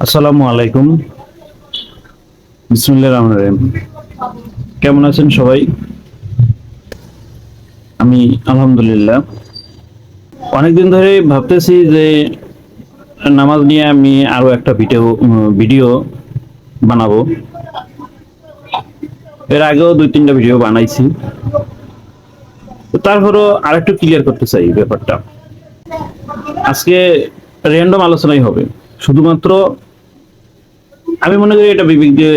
আসসালামু আলাইকুম। বিসমিল্লাহির রহমানির রহিম। কেমন আছেন সবাই? আমি আলহামদুলিল্লাহ। অনেকদিন ধরে ভাবতেছি যে নামাজ নিয়ে আমি আরো একটা ভিডিও বানাবো। এর আগেও 2-3টা ভিডিও বানাইছি। তো তারপরও আরেকটু ক্লিয়ার করতে চাই ব্যাপারটা। আজকে র্যান্ডম আলোচনাই হবে। শুধুমাত্র আমি মনে করি এটা বিবেক দিয়ে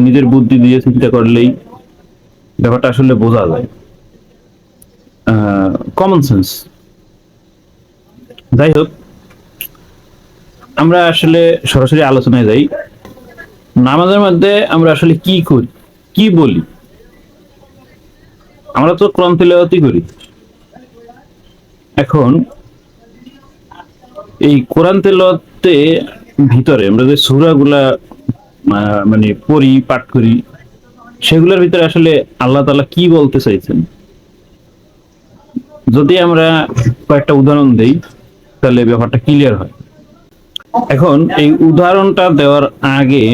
নিজের বুদ্ধি দিয়ে চিন্তা করলেই ব্যাপারটা আসলে বোঝা যায়। Common sense. যাই হোক, আমরা আসলে সরাসরি আলোচনায় যাই। নামাজের মধ্যে আমরা আসলে কি করি, কি বলি? আমরা তো কোরআন তিলাওয়াতই করি। এখন এই কোরআন তেলাওয়াতে ভিতরে আমরা যে সূরাগুলা মানে পড়ি, পাঠ করি, সেগুলোর ভিতরে আসলে আল্লাহ তাআলা কি বলতে চাইছেন? যদি আমরা কয়েকটা উদাহরণ দেই তাহলে ব্যাপারটা ক্লিয়ার হয়। এখন এই উদাহরণটা দেওয়ার আগে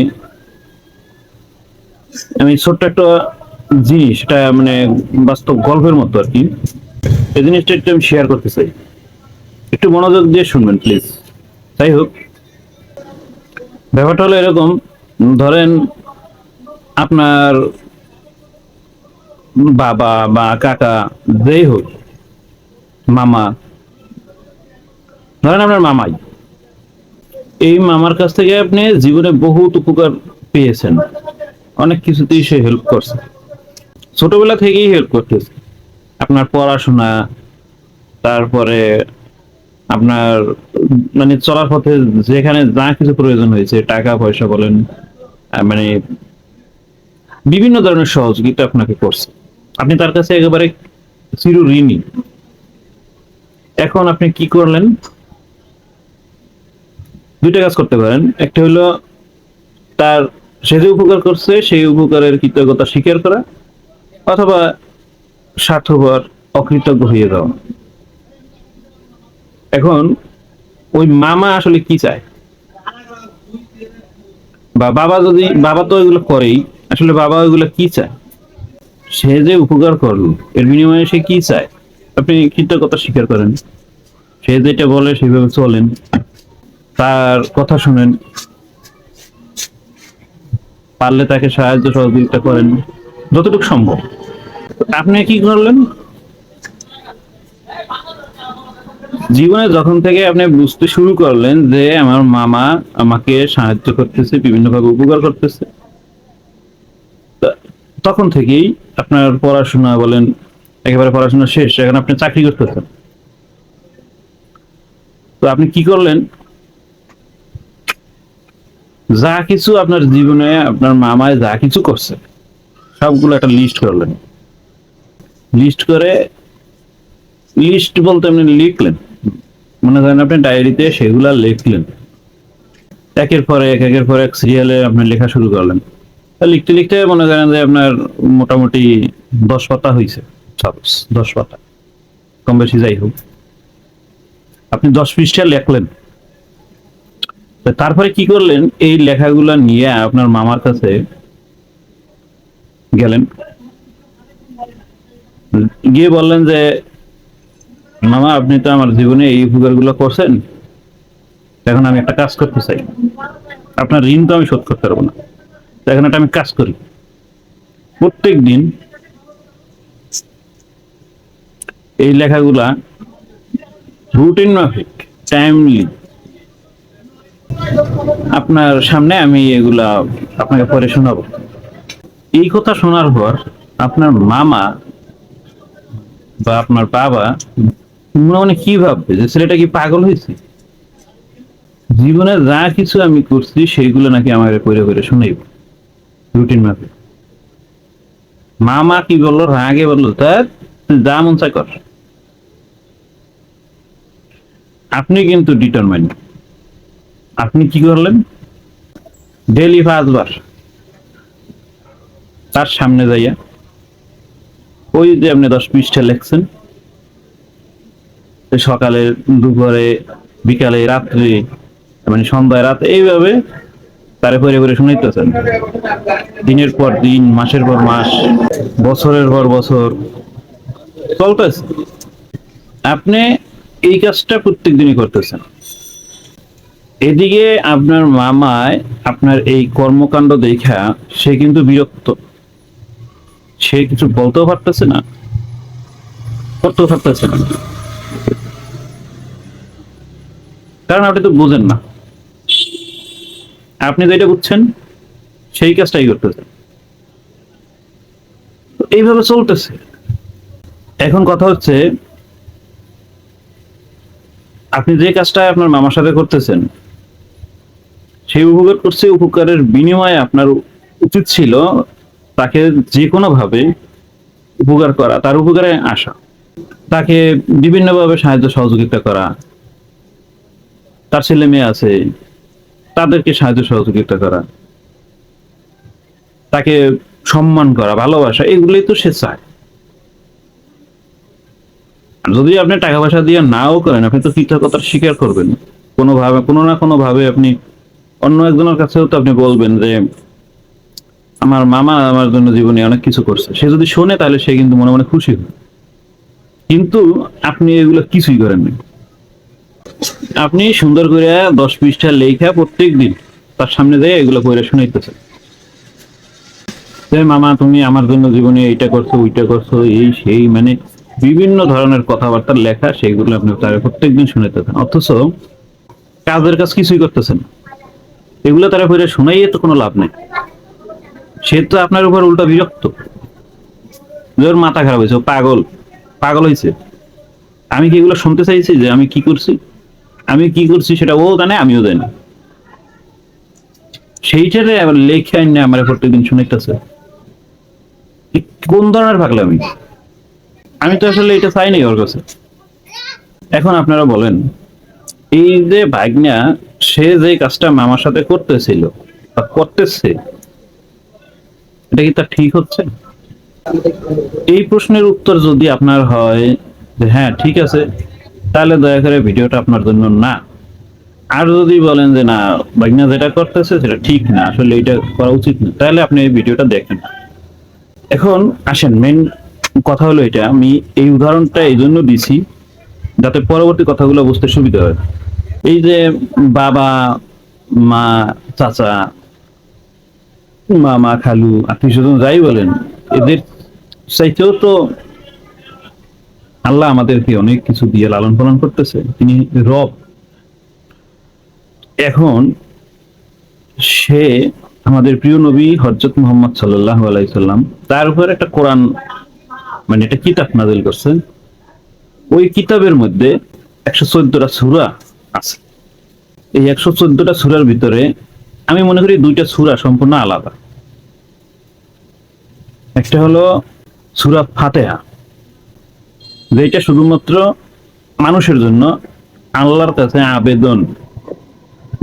আমি ছোট্ট একটা জিনিস, এটা মানে বাস্তব গল্পের মতো আর কি, এই জিনিসটা একটু আমি শেয়ার করতে চাই। একটু মনোযোগ দিয়ে শুনবেন প্লিজ। যাই হোক, ব্যাপারটা হলো এরকম। ধরেন আপনার বাবা বা কাকা, যেই হোক, মামা, ধরেন আপনার মামাই, এই মামার কাছ থেকে আপনি জীবনে বহুত উপকার পেয়েছেন। অনেক কিছুতেই সে হেল্প করছে, ছোটবেলা থেকেই হেল্প করতেছে। আপনার পড়াশোনা, তারপরে আপনার মানে চলার পথে যেখানে যা কিছু প্রয়োজন হয়েছে, টাকা পয়সা বলেন, মানে বিভিন্ন ধরনের সহযোগিতা আপনাকে করছে। আপনি তার কাছে একেবারে চিরঋণী। এখন আপনি কি করলেন? দুইটা কাজ করতে পারেন। একটা হলো তার, সে যে উপকার করছে সেই উপকারের কৃতজ্ঞতা স্বীকার করা, অথবা স্বার্থপর অকৃতজ্ঞ হয়ে যাওয়া। এখন ওই মামা আসলে কি চায়, বা বাবা, যদি বাবা তো এগুলো করেই, আসলে বাবা ওইগুলো কি চায়? সে যে উপকার করলো এর বিনিময়ে সে কি চায়? আপনি কৃতজ্ঞতা স্বীকার করেন, সে যেটা বলে সেভাবে চলেন, তার কথা শুনেন, পারলে তাকে সাহায্য সহযোগিতা করেন যতটুকু সম্ভব। আপনি কি করলেন? জীবনে যখন থেকে আপনি বুঝতে শুরু করলেন যে আমার মামা আমাকে সাহায্য করতেছে, বিভিন্নভাবে উপকার করতেছে, তখন থেকেই আপনার পড়াশোনা বলেন, একেবারে পড়াশোনা শেষ, এখন আপনি চাকরি করতেছেন। তো আপনি কি করলেন? যা কিছু আপনার জীবনে আপনার মামায় যা কিছু করছে সবগুলো একটা লিস্ট করলেন। লিস্ট করে, লিস্ট বলতে আপনি লিখলেন, মনে করেন আপনি ডায়েরিতে সেগুলা লিখলেন। একের পর এক, একের পর এক সিরিয়ালে আপনি লেখা শুরু করলেন। লিখতে লিখতে মনে করেন যে আপনার মোটামুটি 10 পাতা হয়েছে, সাপোজ 10 পাতা, কম বেশি যাই হোক, আপনি 10 পৃষ্ঠা লেখলেন। তারপরে কি করলেন? এই লেখাগুলা নিয়ে আপনার মামার কাছে গেলেন, গিয়ে বললেন যে মামা, আপনি তো আমার জীবনে এই উপকার গুলো করছেন, এখন আমি একটা কাজ করতে চাই। আপনার ঋণ তো আমি শোধ করতে পারবো না, এখন একটা আমি কাজ করি। প্রত্যেক দিন এই লেখাগুলা রুটিন মাফিক, টাইমলি আপনার সামনে আমি এগুলা আপনাকে পরে শোনাবো। এই কথা শোনার পর আপনার মামা বা আপনার বাবা মনে মনে কি ভাববে, যে ছেলেটা কি পাগল হয়েছে? জীবনে যা কিছু আমি করছি সেইগুলো নাকি আমাকে করে করে শুনাইব রুটিন মাফিক। মামা কি বললো? রাগে বললো, তার যা মন চায় কর। আপনি কিন্তু ডিটারমাইন্ড। আপনি কি করলেন? ডেইলি 5 বার তার সামনে যাইয়া ওই যে আপনি 10 পৃষ্ঠা লেখছেন, সকালে, দুপুরে, বিকালে, রাত্রে, মানে সন্ধ্যায় রাত এইভাবে তারে পরে পরে শুনাইতেছেন, দিনের পর দিন, মাসের পর মাস, বছরের পর বছর চলতেছে। আপনি এই কাজটা প্রত্যেক দিনই করতেছেন। এদিকে আপনার মামায় আপনার এই কর্মকাণ্ড দেখা সে কিন্তু বিরক্ত, সে কিছু বলতেও পারতেছে না, করতেও পারতেছে না, কারণ আপনি তো বুঝেন না। আপনি যেটা বুঝছেন সেই কাজটাই করতেছেন। তো এইভাবে চলতেছে। এখন কথা হচ্ছে, আপনি যে কাজটা আপনার মামার সাথে করতেছেন, সেই উপকার করছে, উপকারের বিনিময়ে আপনার উচিত ছিল তাকে যে কোনো ভাবে উপকার করা, তার উপকারে আসা, তাকে বিভিন্নভাবে সাহায্য সহযোগিতা করা, তার ছেলে মেয়ে আছে তাদেরকে সাহায্য সহযোগিতা করা, তাকে সম্মান করা, ভালোবাসা, এগুলোই তো সে চায়। আর যদি আপনি টাকা পয়সা দিয়ে নাও করেন, আপনি তো কৃতজ্ঞতা স্বীকার করবেন কোনোভাবে, কোনো না কোনো ভাবে। আপনি অন্য একজনের কাছেও তো আপনি বলবেন যে আমার মামা আমার জন্য জীবনে অনেক কিছু করছে। সে যদি শোনে তাহলে সে কিন্তু মনে মনে খুশি হয়। কিন্তু আপনি এগুলো কিছুই করেননি। আপনি সুন্দর করে 10 পৃষ্ঠা লেখা প্রত্যেক দিন তার সামনে দিয়ে এগুলো পড়ে শুনাইতেছেন যে মামা তুমি আমার জন্য জীবনে এইটা করছো, ওইটা করছো, এই সেই, মানে বিভিন্ন ধরনের কথাবার্তা লেখা, সেগুলো আপনি তারা প্রত্যেকদিন শুনাইতেছেন। অথচ কাজের কাজ কিছুই করতেছেন না। এগুলো তারা পড়ে শোনাইয়ে তো কোনো লাভ নেই। সে তো আপনার উপর উল্টা বিরক্ত, যে ওর মাথা খারাপ হয়েছে, ও পাগল, পাগল হয়েছে। আমি কি এগুলো শুনতে চাইছি যে আমি কি করছি? আমি কি করছি সেটা ও জানে, আমিও জানি। সেইটারে আবার লেখে আইনে আমার প্রত্যেকদিন শুনাইতেছে। কোন ধরনের পাগলামি! আমি তো আসলে এটা চাই নাই ওর কাছে। এখন আপনারা বলেন, এই যে ভাগ্না, সে যে কাজটা মামার সাথে করতেছিল বা করতেছে, এটা কি তার ঠিক হচ্ছে? এই প্রশ্নের উত্তর যদি আপনার হয় যে হ্যাঁ ঠিক আছে, তাহলে দয়া করে ভিডিওটা আপনার জন্য না। আর যদি বলেন যে না, ভাগ্না যেটা করতেছে সেটা ঠিক না, আসলে এটা করা উচিত না, তাহলে আপনি এই ভিডিওটা দেখেন। এখন আসেন, মেন কথা হলো এটা, আমি এই উদাহরণটা এই জন্য দিছি যাতে পরবর্তী কথাগুলো বুঝতে সুবিধা হয়। এই যে বাবা, মা, চাচা, মামা, খালু, আত্মীয় স্বজন যাই বলেন, এদের চাইতেও তো আল্লাহ আমাদেরকে অনেক কিছু দিয়ে লালন পালন করতেছে, তিনি রব। এখন সে আমাদের প্রিয় নবী হযরত মুহাম্মদ সাল্লাল্লাহু আলাইহি সাল্লাম, তার উপর একটা কোরআন, মানে একটা কিতাব নাযিল করছেন। ওই কিতাবের মধ্যে 114টা সূরা আছে। এই 114টা সূরার ভিতরে আমি মনে করি 2টা সূরা সম্পূর্ণ আলাদা। একটা হলো সূরা ফাতিহা, যেটা শুধুমাত্র মানুষের জন্য, আল্লাহর কাছে আবেদন,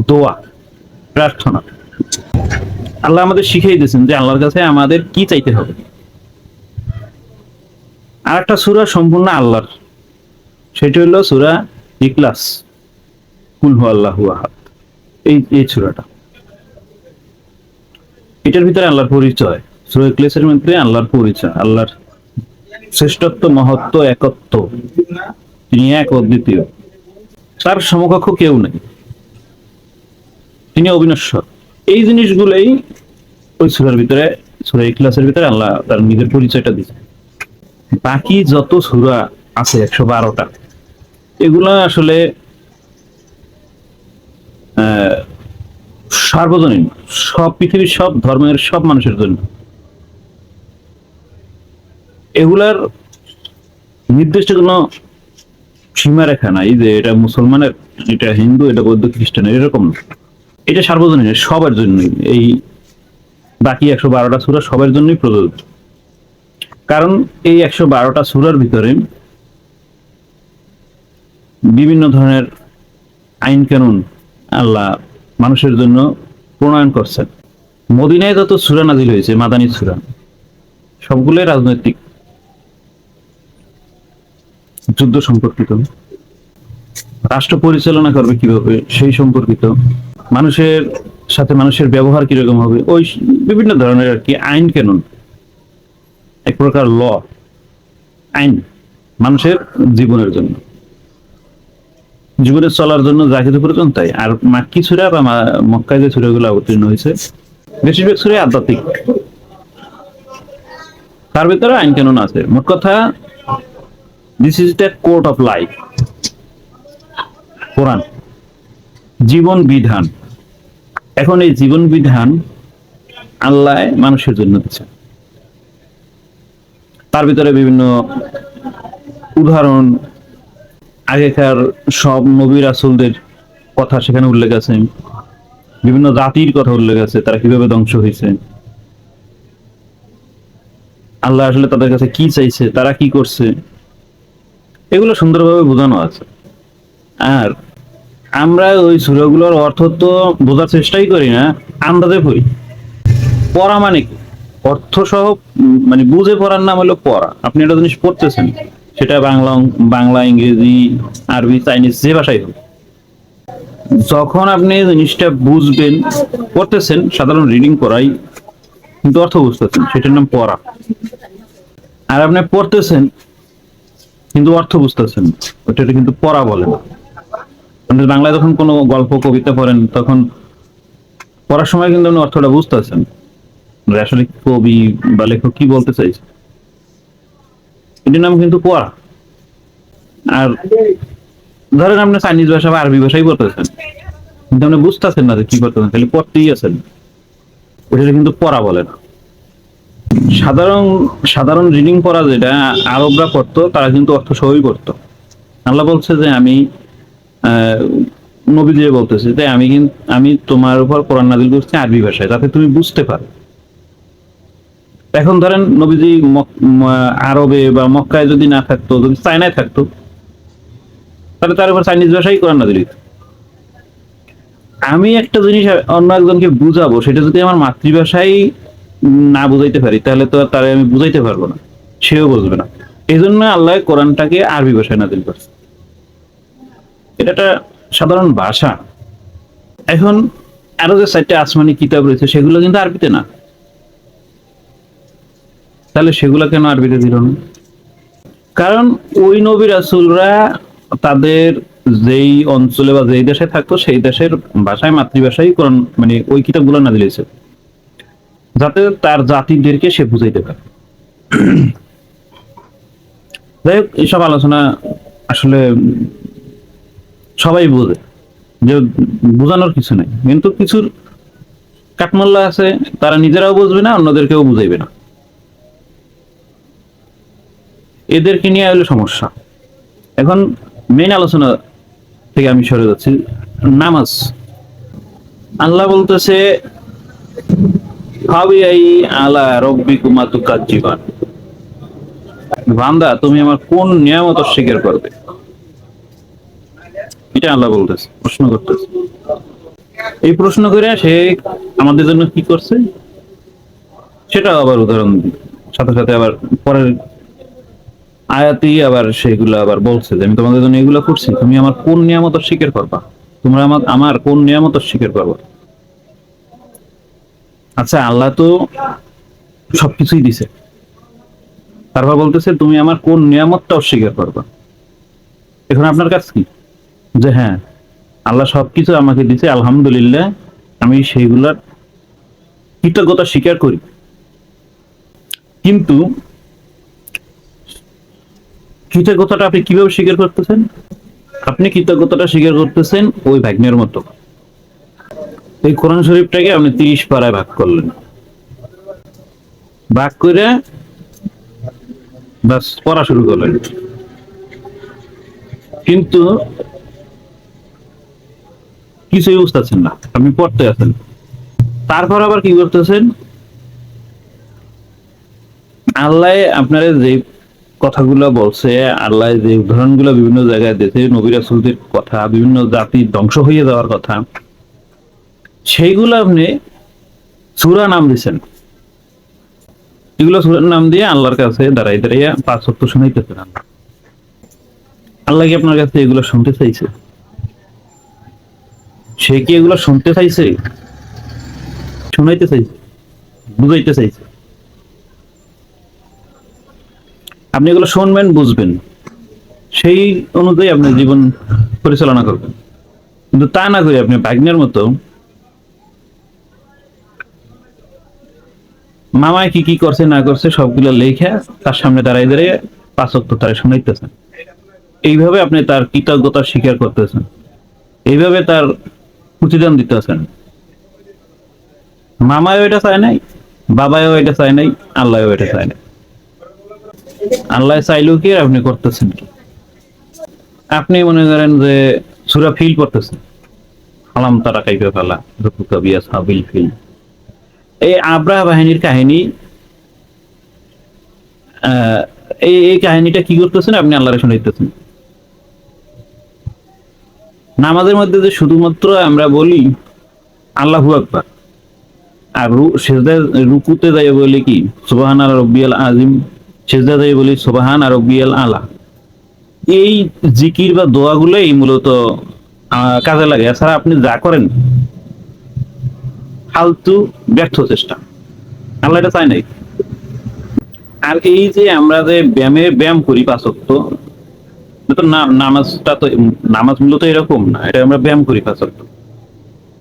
দোয়া, প্রার্থনা। আল্লাহ আমাদের শিখিয়ে দিয়েছেন যে আল্লাহর কাছে আমাদের কি চাইতে হবে। আর একটা সূরা সম্পূর্ণ আল্লাহর, সেটা হলো সূরা ইখলাস, কুল হুয়াল্লাহু আহাদ। এই সূরাটা, এটার ভিতরে আল্লাহর পরিচয়। সূরা ইখলাসের মধ্যে আল্লাহর পরিচয়, আল্লাহর শ্রেষ্ঠত্ব, মহত্ব, একত্ব, তিনি এক অদ্বিতীয়, তার সমকক্ষ কেউ নেই, তিনি অবিনশ্বর। এই জিনিসগুলোই ওই সূরার ভিতরে, সূরা ইখলাসের ভিতরে আল্লাহ তার নিজের পরিচয়টা দিয়েছে। বাকি যত সূরা আছে 112টা, এগুলা আসলে সার্বজনীন, সব পৃথিবীর সব ধর্মের সব মানুষের জন্য। এগুলার নির্দিষ্ট কোনো সীমারেখা নাই যে এটা মুসলমানের, এটা হিন্দু, এটা বৌদ্ধ, খ্রিস্টানের, এরকম না। এটা সার্বজনীন, সবার জন্যই। এই বাকি 112টা সূরা সবার জন্যই প্রযোজ্য। কারণ এই 112টা সূরার ভিতরে বিভিন্ন ধরনের আইন কানুন আল্লাহ মানুষের জন্য প্রণয়ন করছেন। মদিনায় যত সূরা নাযিল হয়েছে, মাদানী সূরা, সবগুলোই রাজনৈতিক, যুদ্ধ সম্পর্কিত। রাষ্ট্র পরিচালনা করবে কিভাবে সেই সম্পর্কিত, মানুষের সাথে মানুষের ব্যবহার কিরকম হবে, ওই বিভিন্ন ধরনের আর কি আইন কানুন, এক প্রকার ল, আইন মানুষের জীবনের জন্য, জীবনে চলার জন্য যা কিছু প্রয়োজন তাই। আর মাক্কি সূরা বা মক্কায় যে সূরাগুলো অবতীর্ণ হয়েছে বেশিরভাগ সূরাই আধ্যাত্মিক, তার ভিতরে আইন কানুন আছে। মোট কথা, this is the court of life. কোরআন জীবন বিধান। এখন এই জীবন বিধান আল্লাহ মানুষের জন্য দিচ্ছেন, তার ভিতরে বিভিন্ন উদাহরণ, আগেকার সব নবী রাসূলদের কথা সেখানে উল্লেখ আছে, বিভিন্ন জাতির কথা উল্লেখ আছে, তারা কিভাবে ধ্বংস হয়েছে, আল্লাহ আসলে তাদের কাছে কি চাইছে, তারা কি করছে, এগুলো সুন্দরভাবে বোঝানো আছে। আর আমরা ওই সূরাগুলোর অর্থ তো বোঝার চেষ্টাই করি না, আন্দাজে পড়ি। পড়া মানে কি? অর্থ সহ মানে বুঝে পড়ার নাম হলো পড়া। আপনি একটা জিনিস পড়তেছেন, সেটা বাংলা, ইংরেজি, আরবি, চাইনিজ, যে ভাষাই হোক, যখন আপনি জিনিসটা বুঝবেন, পড়তেছেন, সাধারণ রিডিং পড়াই, কিন্তু অর্থ বুঝতেছেন, সেটার নাম পড়া। আর আপনি পড়তেছেন কিন্তু অর্থ বুঝতেছেন, ওটা কিন্তু পড়া বলে না। আপনি বাংলায় যখন কোনো গল্প কবিতা পড়েন, তখন পড়ার সময় কিন্তু আপনি অর্থটা বুঝতেছেন, আসলে কবি বা লেখক কি বলতে চাইছে, এটার নাম কিন্তু পড়া। আর ধরেন আপনি চাইনিজ ভাষা বা আরবি ভাষাই পড়তেছেন, কিন্তু আপনি বুঝতেছেন না যে কি করতেছেন, খালি পড়তেই আছেন, ওটা কিন্তু পড়া বলে না। সাধারণ সাধারণ রিডিং পড়া যেটা আরবরা পড়তো, তারা কিন্তু অর্থ সহই পড়তো। আল্লাহ বলছে যে আমি নবী দিয়ে বলতেছি যে আমি তোমার উপর কোরআন নাযিল করছি আরবি ভাষায়, যাতে তুমি বুঝতে পারো। এখন ধরেন নবীজি আরবে বা মক্কায় যদি না থাকতো, যদি চায়নায় থাকতো, তাহলে তার উপর চাইনিজ ভাষাই কোরআন নাযিল হইতো। আমি একটা জিনিস অন্য একজনকে বুঝাবো, সেটা যদি আমার মাতৃভাষায় না বুঝাইতে পারি, তাহলে তো আর তারে আমি বুঝাইতে পারবো না, সেও বুঝবে না। এই জন্য আল্লাহ কোরআনটাকে আরবি ভাষায় নাযিল করছে। এটা একটা সাধারণ ভাষা। এখন আরো যে 4টা আসমানি কিতাব রয়েছে, সেগুলো কিন্তু আরবিতে না, তাহলে সেগুলো কেন আরবিতে দিল না? কারণ ওই নবী রাসূলরা তাদের যেই অঞ্চলে বা যেই দেশে থাকতো, সেই দেশের ভাষায়, মাতৃভাষায় কোরআন মানে ওই কিতাবগুলো নাযিল হয়েছে, যাতে তার জাতিদেরকে সে বুঝাইতে পারে। যাই হোক, এইসব আলোচনা আসলে সবাই বোঝে যে বোঝানোর কিছু নাই, কিন্তু কিছুর কাঠমোল্লা আছে, তারা নিজেরাও বুঝবে না, অন্যদেরকেও বুঝাইবে না। এদেরকে নিয়ে হলো সমস্যা। এখন মেইন আলোচনা থেকে আমি সরে যাচ্ছি। নামাজ, আল্লাহ বলতেছে ফাবিআই আলা রাব্বিকুমা তুকাজ্জিবান, বান্দা তুমি আমার কোন নিয়ামত অস্বীকার করবে, এটা আল্লাহ বলতেছে, প্রশ্ন করতেছে। এই প্রশ্ন করে সে আমাদের জন্য কি করছে সেটা আবার উদাহরণ সাথে সাথে আবার পরের আয়াতেই আবার সেগুলো আবার বলছে যে আমি তোমাদের জন্য এগুলো করছি, তুমি আমার কোন নিয়ামত অস্বীকার করবা, তোমরা আমার কোন নিয়ামত অস্বীকার করবা। আচ্ছা, আল্লাহ তো সবকিছুই দিছে, তারপর বলতেছে তুমি আমার কোন নিয়ামতটা অস্বীকার করবা। এখন আপনার কাছে কি, যে হ্যাঁ আল্লাহ সবকিছু আমাকে দিছে, আলহামদুলিল্লাহ, আমি সেইগুলার কৃতজ্ঞতা স্বীকার করি। কিন্তু কৃতজ্ঞতাটা আপনি কিভাবে স্বীকার করতেছেন? আপনি কৃতজ্ঞতাটা স্বীকার করতেছেন ওই ভাগ্নের মতো। এই কোরআন শরীফটাকে আপনি 30 পারায় ভাগ করলেন, ভাগ করে বাস পড়া শুরু করলেন, কিন্তু কিছুই বুঝতেছেন না, আপনি পড়তে আছেন। তারপর আবার কি করতেছেন? আল্লাহ আপনার যে কথাগুলো বলছে, আল্লাহ যে উদাহরণগুলো বিভিন্ন জায়গায় দিয়েছে, নবী রাসূলদের কথা, বিভিন্ন জাতির ধ্বংস হয়ে যাওয়ার কথা, সেইগুলো আপনি সূরা নাম দিচ্ছেন। এগুলো সূরার নাম দিয়ে আল্লাহর কাছে দাঁড়াই দাঁড়াইয়া 5 ওয়াক্ত শুনাইতেছেন। আল্লাহ কি আপনার কাছে এগুলো শুনতে চাইছে? সে কি এগুলো শুনতে চাইছে, শুনাইতে চাইছে, বুঝাইতে চাইছে? আপনি এগুলো শুনবেন, বুঝবেন, সেই অনুযায়ী আপনি জীবন পরিচালনা করবেন। কিন্তু তা না করে আপনি ভাগ্নের মতো মামায় কি কি করছে না করছে সবগুলো লেখা তার সামনে দাঁড়াই দাঁড়িয়ে 5 ওয়াক্ত তারা শুনাইতেছেন। এইভাবে আপনি তার কৃতজ্ঞতা স্বীকার করতেছেন, এইভাবে তার প্রতিদান দিতেছেন। মামাও এটা চায় নাই, বাবাও এটা চায় নাই, আল্লাহও এটা চায় নাই। আল্লাহ চাইলেও কি, আপনি করতেছেন কি? আপনি মনে করেন যে সূরা ফিল করতেছেন, আলাম তারা কাইফা ফালা রব্বুকা বিআসহাবিল ফিল। এই আব্রাহা বাহিনীর কাহিনী, আহ, এই এই কাহিনীটা কি করতেছেন? আপনি আল্লাহরে শুনাইতেছেন। নামাজের মধ্যে যে শুধুমাত্র আমরা বলি আল্লাহু আকবার, আর সেজদা রুকুতে যাই বলি কি সুবহান রব্বিয়াল আজিম, সেজদা যাই বলি সুবহান রব্বিয়াল আলা। এই জিকির বা দোয়াগুলোই মূলত কাজে লাগে। এছাড়া আপনি যা করেন ফালতু ব্যর্থ চেষ্টা, আল্লাহ এটা চায় নাই। আর এই যে আমরা যে ব্যায়াম করি 5 ওয়াক্ত, তো নামাজটা তো, নামাজ মূলত এরকম না, এটা আমরা ব্যায়াম করি 5 ওয়াক্ত।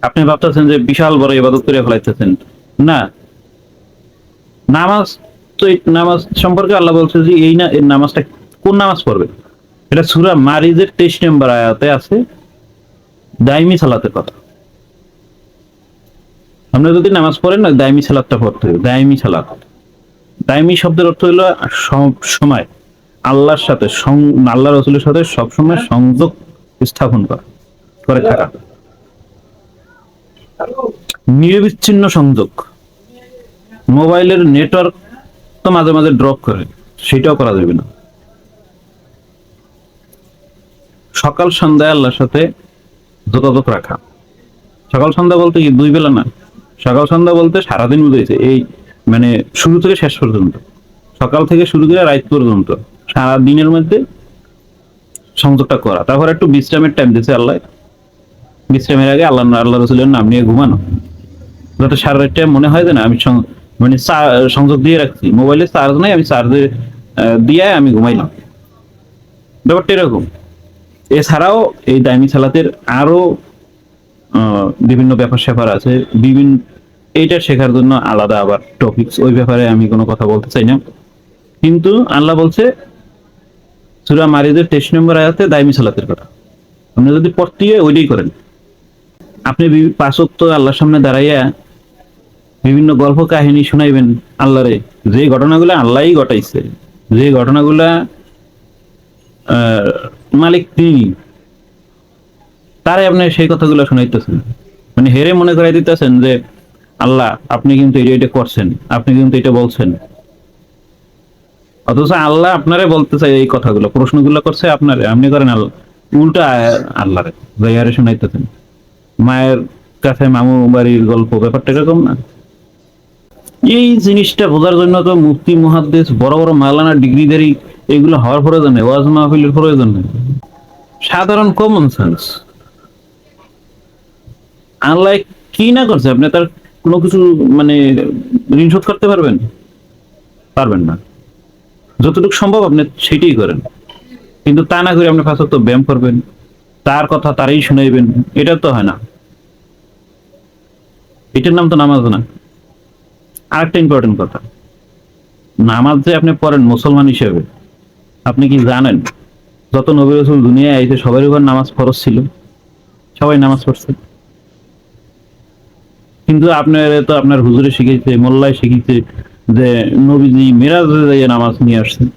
আপনি ভাবতেছেন যে বিশাল বড় ইবাদত করে ফেলাইতেছেন, না। নামাজ তো, এই নামাজ সম্পর্কে আল্লাহ বলছে যে এই না, এই নামাজটা কোন নামাজ পড়বে, এটা সূরা মারিজের 23 নম্বর আয়াতে আছে দাইমি সালাতের কথা। আপনি যদি নামাজ পড়েন না, দাইমি সালাতটা পড়তে হবে। দাইমি সালাত, দাইমি শব্দের অর্থ হলো সব সময় আল্লাহর সাথে, আল্লাহ রসুলের সাথে সবসময় সংযোগ স্থাপন করা, করে থাকা, নিরবিচ্ছিন্ন সংযোগ। মোবাইলের নেটওয়ার্ক তো মাঝে মাঝে ড্রপ করে, সেটাও করা যাবে না। সকাল সন্ধ্যায় আল্লাহর সাথে যোগাযোগ রাখা। সকাল সন্ধ্যা বলতে কি 2 বেলা না, সকাল সন্ধ্যা বলতে সারাদিন বুঝাইছে, এই মানে শুরু থেকে শেষ পর্যন্ত, সকাল থেকে শুরু করে রাত পর্যন্ত সারা দিনের মধ্যে সংযোগটা করা। তারপর একটু বিশ্রামের টাইম দিয়েছে আল্লাহ, বিশ্রামের আগে আল্লাহ রসুলের নাম নিয়ে ঘুমানো, যাতে সারা রাত টাইম মনে হয় যে না আমি মানে সংযোগ দিয়ে রাখছি, মোবাইলে চার্জ নাই, আমি চার্জে দিয়ে আমি ঘুমাইলাম, ব্যাপারটা এরকম। এছাড়াও এই দাইমি সালাতের আরো বিভিন্ন ব্যাপার স্যাপার আছে, বিভিন্ন, এইটা শেখার জন্য আলাদা আবার টপিকস, ওই ব্যাপারে আমি কোনো কথা বলতে চাই না। কিন্তু আল্লাহ বলছে সূরা মারিদের 23 নম্বর আয়াতে দাইমি সালাতের কথা। আপনি যদি পড়তে ওইটাই করেন, আপনি 5 ওয়াক্ত আল্লাহর সামনে দাঁড়াইয়া বিভিন্ন গল্প কাহিনী শুনাইবেন আল্লাহরে, যে ঘটনাগুলো আল্লাহই ঘটাইছে, যে ঘটনাগুলা মালিক তিনি, তারে আপনি সেই কথাগুলো শুনাইতেছেন, মানে হেরে মনে করাই দিতেছেন যে আল্লাহ আপনি কিন্তু এটা করছেন, আপনি কিন্তু এটা বলছেন। অথচ আল্লাহ আপনারে বলতে চাই এই কথাগুলো, প্রশ্নগুলো করছে আপনারে, আপনি করেন উল্টা আল্লাহরে যাইয়ারে শুনাইতেছেন। মায়ের কাছে মামু বাড়ির গল্প, ব্যাপারটা এরকম না। এই জিনিসটা বোঝার জন্য তো মুফতি মুহাদ্দিস বড় বড় মাওলানা ডিগ্রিধারী এগুলো হওয়ার প্রয়োজন নেই, ওয়াজ মাহফিলের প্রয়োজন নেই, সাধারণ কমন সেন্স। আল্লাহ কি না করছে, আপনি তার কোনো কিছু মানে ঋণ শোধ করতে পারবেন? পারবেন না। যতটুকু সম্ভব আপনি সেটাই করেন, কিন্তু তা না করে আপনি 5 ওয়াক্ত ব্যায়াম করবেন, তার কথা তারই শুনাইবেন, এটা তো হয় না। এটার নাম তো নামাজ না। আরেকটা ইম্পর্টেন্ট কথা, নামাজ যে আপনি পড়েন মুসলমান হিসেবে, আপনি কি জানেন যত নবী রাসূল দুনিয়ায় আইছে সবার উপর নামাজ ফরজ ছিল, সবাই নামাজ পড়ছে। কিন্তু আপনার তো আপনার হুজুরে শিখেছে, মোল্লায় শিখেছে যে নবীজি মিরাজে যাইয়ে নামাজ নিয়ে আসছেন।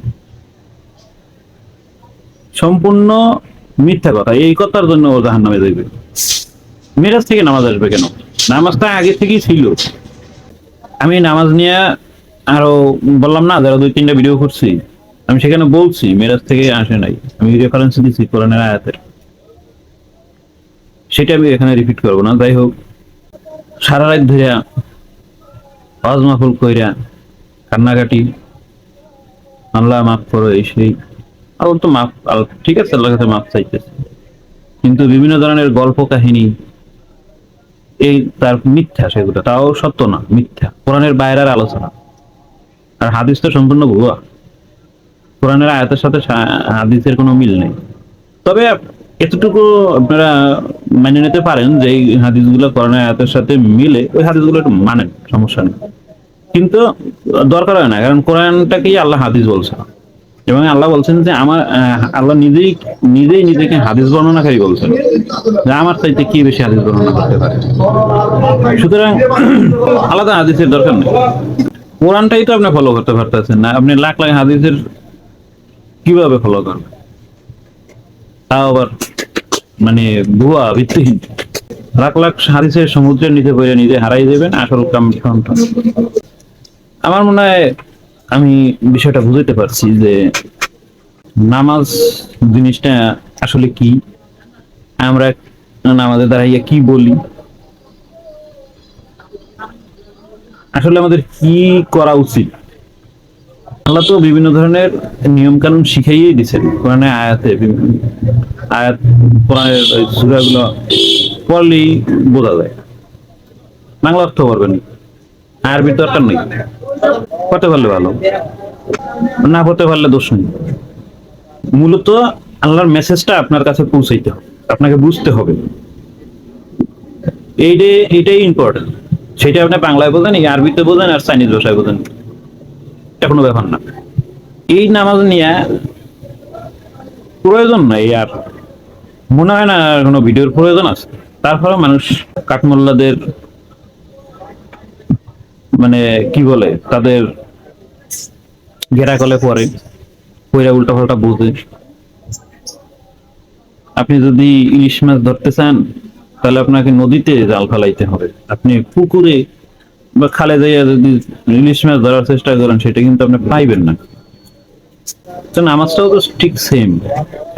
সম্পূর্ণ মিথ্যা কথা। এই কথার জন্য ও জাহান্নামে যাবে। মিরাজ থেকে নামাজ আসবে কেন? নামাজটা আগে থেকেই ছিল। আমি নামাজ নিয়ে আরো বললাম না, যারা 2-3টা ভিডিও করছি, আমি সেখানে বলছি মিরাজ থেকে আসে নাই, আমি রেফারেন্স দিচ্ছি কোরআনের আয়াতের, সেটা আমি এখানে রিপিট করবো না। যাই হোক, সারা রাত ধরে ওয়াজ মাহফিল কইরা কান্নাকাটি, আল্লাহ মাফ করো, এই সেই, আল্লাহ তো মাফ, ঠিক আছে, আল্লাহর কাছে মাফ চাইতেছে, কিন্তু বিভিন্ন ধরনের গল্প কাহিনী, এই তার মিথ্যা, সেগুলো তাও সত্য না, মিথ্যা, কোরআনের বাইরের আলোচনা। আর হাদিস তো সম্পূর্ণ ভুয়া, কোরআনের আয়াতের সাথে হাদিসের কোনো মিল নেই। তবে এতটুকু আপনারা মেনে নিতে পারেন যে এই হাদিসগুলো কোরআনের আয়াতের সাথে মিলে, ওই হাদিসগুলো একটু মানেন, সমস্যা নেই। কিন্তু দরকার হয় না, কারণ কোরআনটাকেই আল্লাহ হাদিস বলছে, এবং আল্লাহ বলছেন যে আমার আল্লাহ নিজেই নিজেই নিজেকে হাদিস বর্ণনাকারী বলছেন, যে আমার চাইতে কি বেশি হাদিস বর্ণনা করতে পারে। সুতরাং আলাদা হাদিসের দরকার নেই, কোরআনটাই তো আপনি ফলো করতে পারতেছেন না, আপনি লাখ লাখ হাদিসের কিভাবে ফলো করবেন, তাও আবার মানে ভুয়া ভিত্তিহীন। লাখ লাখ হাদিসের সমুদ্রের নিচে পড়ে নিজে হারাই দেবেন, আসল কাম সন্তান। আমার মনে হয় আমি বিষয়টা বুঝতে পারছি যে নামাজ জিনিসটা আসলে কি, আমরা নামাজের দাঁড়াইয়া কি বলি, আসলে আমাদের কি করা উচিত। আল্লাহ তো বিভিন্ন ধরনের নিয়ম কানুন শিখাইয়েই দিচ্ছেন কোরআনে আয়াতে, আয়াত কোরআনের সূরাগুলো পড়লেই বোঝা যায়, বাংলা অর্থ পারবেন, আরবির দরকার নেই, পড়তে পারলে ভালো, না পড়তে পারলে দোষ নেই। মূলত আল্লাহর মেসেজটা আপনার কাছে পৌঁছাইতে হবে, আপনাকে বুঝতে হবে, এইটাই ইম্পর্টেন্ট। সেটা আপনি বাংলায় বোঝেন, আরবিতে বোঝেন, আর চাইনিজ ভাষায় বোঝেন, এটা কোনো ব্যাপার না। এই নামাজ নিয়ে প্রয়োজন নাই, আর মনে হয় না কোনো ভিডিওর প্রয়োজন আছে। তারপরে মানুষ কাঠমোল্লাদের মানে কি বলে, তাদের ঘেরা কলে পরে পয়রা উল্টা পাল্টা বোঝে। আপনি যদি ইলিশ মাছ ধরতে চান, তাহলে আপনাকে নদীতে জাল ফেলাইতে হবে, আপনি পুকুরে বা খালে যাইয়া যদি ইলিশ মাছ ধরার চেষ্টা করেন, সেটা কিন্তু আপনি পাইবেন না। তো নামাজটাও তো ঠিক সেম।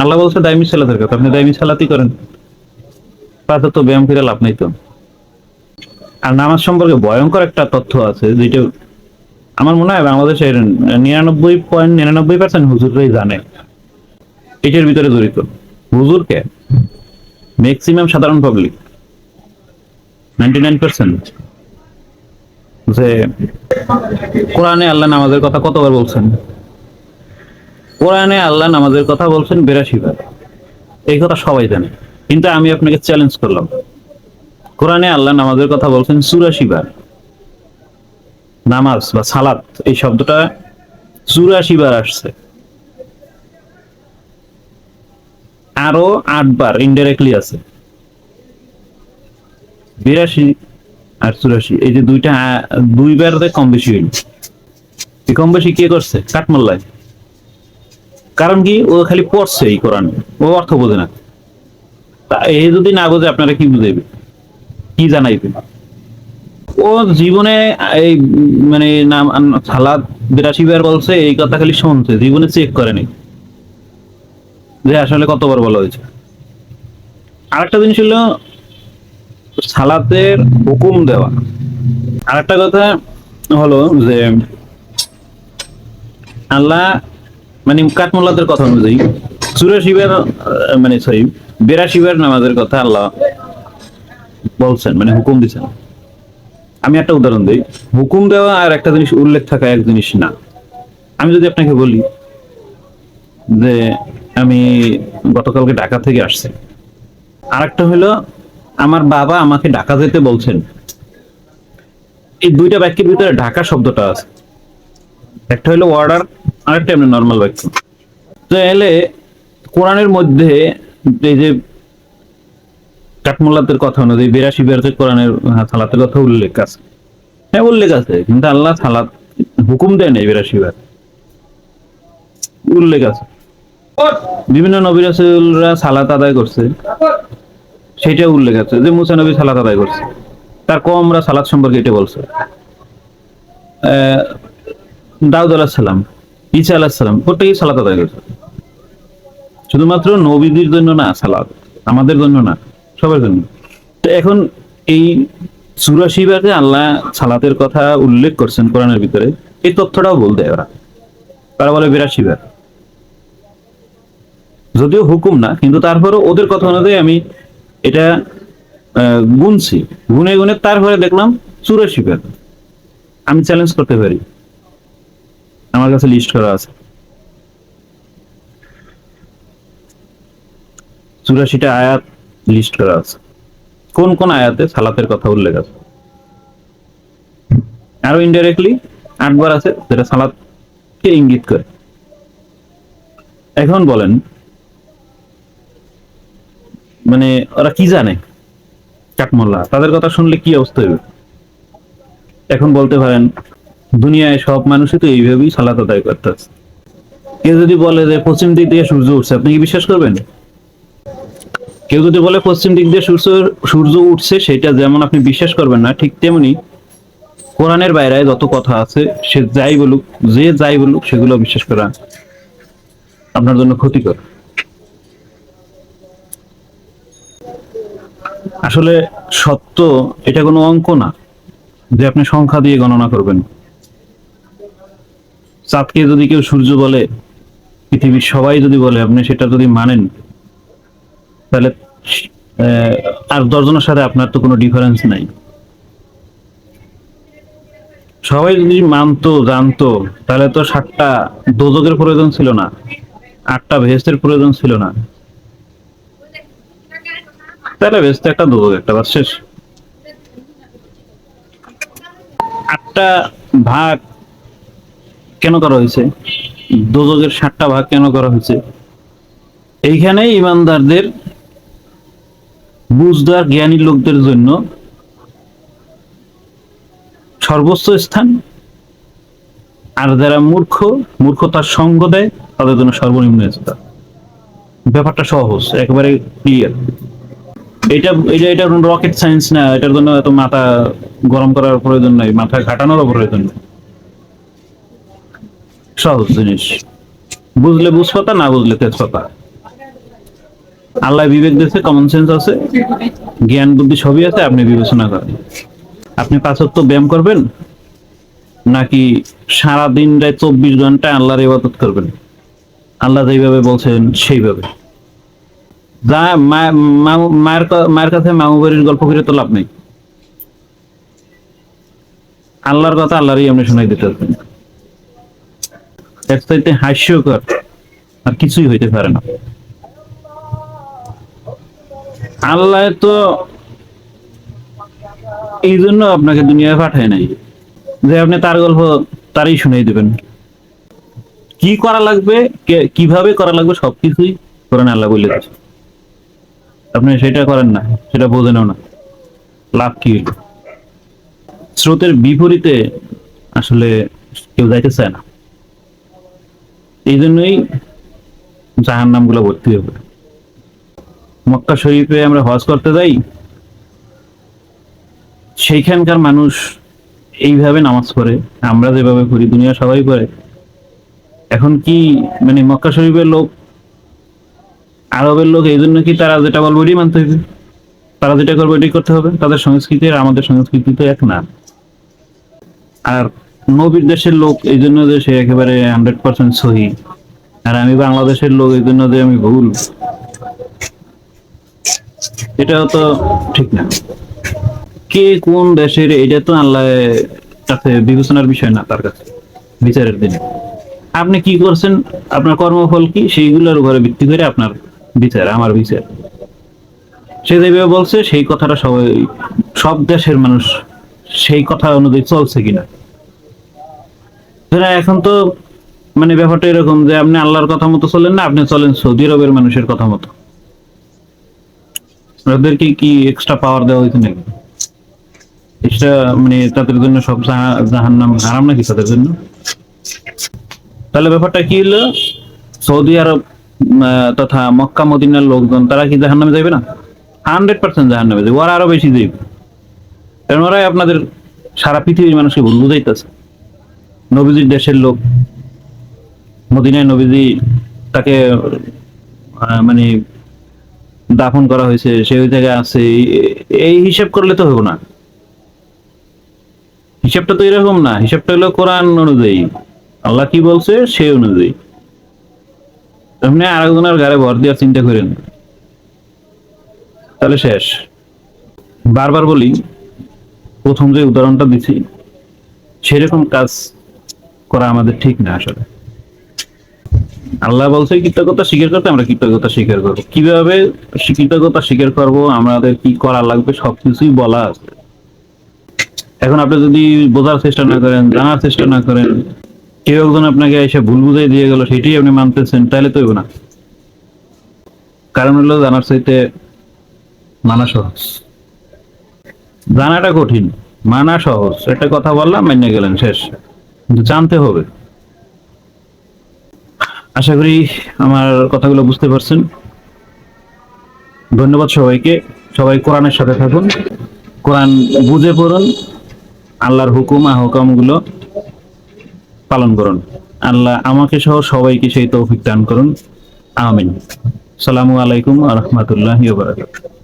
আল্লাহ বলছে দাইমি সালাতের কথা, আপনি দাইমি সালাতই করেন, তাতে তো ব্যায়াম করে লাভ নাই তো। আর নামাজ সম্পর্কে ভয়ঙ্কর একটা তথ্য আছে, যেটা আমার মনে হয় বাংলাদেশের 99.99% হুজুররাই জানে, এটার ভিতরে জড়িত। হুজুরকে ম্যাক্সিমাম সাধারণ পাবলিক 99%, যে কোরআনে আল্লাহ নামাজের কথা কতবার বলছেন, কোরআনে আল্লাহ নামাজের কথা বলছেন 82 বার, এই কথা সবাই জানে। কিন্তু আমি আপনাকে চ্যালেঞ্জ করলাম, কোরআনে আল্লাহ নামাজের কথা বলছেন 84 বার। নামাজ বা সালাত এই শব্দটা 84 বার আসছে, আরো 8 বার ইনডাইরেক্টলি আছে। 82 আর 84, এই যে দুইটা, দুইবার কম বেশি হইল। এই কম বেশি কে করছে? কাঠমোল্লায়। কারণ কি, ও খালি পড়ছে এই কোরআন, ও অর্থ বোঝে না। তা এ যদি না বোঝে, আপনারা কি বুঝাইবে, কি জানাইবে? ও জীবনে এই মানে নাম সালাদ 82 বার বলছে, এই কথা খালি শুনছে, জীবনে চেক করেনি যে আসলে কতবার বলা হয়েছে। আরেকটা জিনিস হলো সালাতের হুকুম দেওয়া। আরেকটা কথা হলো যে আল্লাহ মানে কাঠমোল্লাদের কথা অনুযায়ী 84 বার মানে সরি 82 বার নামাজের কথা আল্লাহ বলছেন, মানে হুকুম দিচ্ছেন। আমি একটা উদাহরণ দিই, হুকুম দেওয়া আর একটা জিনিস উল্লেখ থাকা এক জিনিস না। আমি যদি আপনাকে বলি যে আমি গতকালকে ঢাকা থেকে আসছি, আরেকটা হলো আমার বাবা আমাকে ঢাকা যেতে বলছেন, এই দুইটা বাক্যের ভিতরে ঢাকা শব্দটা আছে। একটা হলো অর্ডার, আরেকটা এমনি নর্মাল বাক্য। তাহলে কোরআনের মধ্যে এই যে কাঠমোল্লাদের কথা অনুযায়ী 82 বার যে কোরআনের সালাতের কথা উল্লেখ আছে, হ্যাঁ উল্লেখ আছে, কিন্তু আল্লাহ সালাত হুকুম দেয় নাই 82 বার, উল্লেখ আছে। বিভিন্ন নবী রাসূলরা সালাত আদায় করছে, সেটা উল্লেখ আছে যে মুসা নবী সালাত আদায় করছে, তার কওমরা সালাত সম্পর্কে এটা বলছে। দাউদ আলাইহিস সালাম, ঈসা আলাইহিস সালাম প্রত্যেকেই সালাত আদায় করছে। শুধুমাত্র নবীদের জন্য না সালাত, আমাদের জন্য না, সবার জন্য। তো এখন এই 84 বারে আল্লাহ সালাতের কথা উল্লেখ করছেন কোরআনের ভিতরে, এই তথ্যটাও বল দেয় ওরা, তারা বলে 82 বার, যদিও হুকুম না, কিন্তু তারপরে ওদের কথা অনুযায়ী আমি এটা গুনছি, গুনে গুনে তারপরে দেখলাম 84 বার। আমি চ্যালেঞ্জ করতে পারি, আমার কাছে লিস্ট করা আছে 84টা আয়াত লিস্ট করা আছে। কোন কোন আয়াতে সালাতের কথা উল্লেখ আছে, আরো ইনডাইরেক্টলি 8 বার আছে যেটা সালাতকে ইঙ্গিত করে। এখন বলেন মানে ওরা কি জানে, চাটমোল্লা, তাদের কথা শুনলে কি অবস্থা হবে? এখন বলতে পারেন দুনিয়ায় সব মানুষই তো এইভাবেই সালাত আদায় করতেছে। কেউ যদি বলে যে পশ্চিম দিক দিয়ে সূর্য উঠছে, আপনি কি বিশ্বাস করবেন? কেউ যদি বলে পশ্চিম দিক দিয়ে সূর্য উঠছে, সেটা যেমন আপনি বিশ্বাস করবেন না, ঠিক তেমনি কোরআনের বাইরে যত কথা আছে সে যাই বলুক, যে যাই বলুক, সেগুলো বিশ্বাস করা আপনার জন্য ক্ষতিকর। আসলে সত্য এটা কোনো অঙ্ক না যে আপনি সংখ্যা দিয়ে গণনা করবেন। চাঁদকে যদি কেউ সূর্য বলে, পৃথিবীর সবাই যদি বলে, আপনি সেটা যদি মানেন, তাহলে আর 10 জনের সাথে আপনার তো কোনো ডিফারেন্স নাই। সবাই যদি মানতো, জানতো, তাহলে তো 7টা দোজকের প্রয়োজন ছিল না, 8টা ভেস্তের প্রয়োজন ছিল না। তাহলে ভেস্তে একটা, দোজক একটা, বাস শেষ। 8টা ভাগ কেন করা হয়েছে, দোজকের 7টা ভাগ কেন করা হয়েছে? এইখানে ইমানদারদের, বুঝদার জ্ঞানী লোকদের জন্য সর্বোচ্চ স্থান, আর যারা মূর্খতার সঙ্গ দেয় তাদের জন্য সর্বনিম্ন স্থান। ব্যাপারটা সহজ, একেবারে ক্লিয়ার। এটা রকেট সায়েন্স না, এটার জন্য এত মাথা গরম করার প্রয়োজন নাই, মাথা ঘাটানোরও প্রয়োজন নেই। সহজ জিনিস, বুঝলে বুঝপাতা, না বুঝলে তেজপাতা। আল্লাহ বিবেক দিয়েছে, কমন সেন্স আছে, জ্ঞান বুদ্ধি সবই আছে, আপনি বিবেচনা করেন। আপনি 5 ওয়াক্ত ব্যায়াম করবেন, নাকি সারাদিন রাত 24 ঘন্টা আল্লাহর ইবাদত করবেন, আল্লাহ যেইভাবে বলছেন সেইভাবে? যা মায়ের কাছে মামু বাড়ির গল্প করে তো লাভ নেই। আল্লাহর কথা আল্লাহরই আপনি শোনাই দিতে পারবেন। এর চাইতে হাস্যকর আর কিছুই হইতে পারে না। আল্লাহ তো এই জন্য আপনাকে দুনিয়ায় পাঠায় নাই যে আপনি তার গল্প তারই শুনাই দেবেন। কি করা লাগবে, কিভাবে করা লাগবে, সবকিছুই কোরআনে আল্লাহ বলে দিয়েছে। আপনি সেটা করেন না, সেটা বোঝেনও না, লাভ কি হইল? স্রোতের বিপরীতে আসলে কেউ যাইতে চায় না, এই জন্যই জাহান নামগুলো ভর্তি হবে। মক্কা শরীফে আমরা হজ করতে যাই, সেইখানকার মানুষ এইভাবে নামাজ পড়ে, আমরা যেভাবে পড়ি দুনিয়া সবাই পড়ে। এখন কি মানে মক্কা শরীফের লোক, আরবের লোক, এই জন্য কি তারা যেটা বলবে ওইটাই মানতে হবে? তারা যেটা করবে ওইটাই করতে হবে? তাদের সংস্কৃতি আর আমাদের সংস্কৃতি তো এক না। আর নবীর দেশের লোক এই জন্য যে সে একেবারে 100% সহি, আর আমি বাংলাদেশের লোক এই জন্য যে আমি ভুল, এটাও তো ঠিক না। কে কোন দেশের এটা তো আল্লাহ কাছে বিবেচনার বিষয় না, তার কাছে বিচারের দিনে। আপনি কি করছেন, আপনার কর্মফল কি, সেইগুলোর উপরে ভিত্তি করে আপনার বিচার, আমার বিচার। সে যেভাবে বলছে সেই কথাটা সবাই, সব দেশের মানুষ সেই কথা অনুযায়ী চলছে কিনা। এখন তো মানে ব্যাপারটা এরকম যে আপনি আল্লাহর কথা মতো চলেন না, আপনি চলেন সৌদি আরবের মানুষের কথা মতো। ওদেরকে কি এক্সট্রা পাওয়ার দেওয়া হয়েছে নাকি? এটা মানে তাদের জন্য সব জাহান্নাম হারাম নাকি তাদের জন্য? তাহলে ব্যাপারটা কি হলো, সৌদি আরব তথা মক্কা মদিনার লোকজন তারা কি জাহান্নামে যাবে না? 100% জাহান্নামে যাবে, ওরা আরো বেশি যাবে। কারণ ওরাই আপনাদের সারা পৃথিবীর মানুষকে ভুল বুঝাইতেছে। নবীজির দেশের লোক, মদিনায় নবীজি তাকে মানে দাফন করা হয়েছে, সে ওই জায়গায় আছে, এই হিসাব করলে তো হবো না। হিসাবটা তো এরকম না, হিসাবটা হলো কোরআন অনুযায়ী, আল্লাহ কি বলছে সে অনুযায়ী। আপনি আরেকজনের গাড়ি ভর দেওয়ার চিন্তা করেন, তাহলে শেষ। বারবার বলি, প্রথম যে উদাহরণটা দিছি সেরকম কাজ করা আমাদের ঠিক না আসলে। আল্লাহ বলছে কৃতজ্ঞতা স্বীকার করতে, আমরা কৃতজ্ঞতা স্বীকার করবো। কিভাবে কৃতজ্ঞতা স্বীকার করব, আমাদের কি করা লাগবে সবকিছুই বলা আছে। এখন আপনি যদি বোঝার চেষ্টা না করেন, জানার চেষ্টা না করেন, কেউ একজন আপনাকে এসে ভুল বুঝাই দিয়ে গেল, সেটাই আপনি মানতেছেন, তাহলে তো হইব না। কারণ হলো জানার চাইতে মানা সহজ। জানাটা কঠিন, মানা সহজ। একটা কথা বললাম, মেনে গেলেন, শেষ। কিন্তু জানতে হবে। আশা করি আমার কথাগুলো বুঝতে পারছেন। ধন্যবাদ সবাইকে। সবাই কোরআনের সাথে থাকুন, কোরআন বুঝে পড়ুন, আল্লাহর হুকুম আহকাম গুলো পালন করুন। আল্লাহ আমাকে সহ সবাইকে সেই তৌফিক দান করুন। আমিন। সালামু আলাইকুম ওয়া রাহমাতুল্লাহি ওয়া বারাকাতুহু।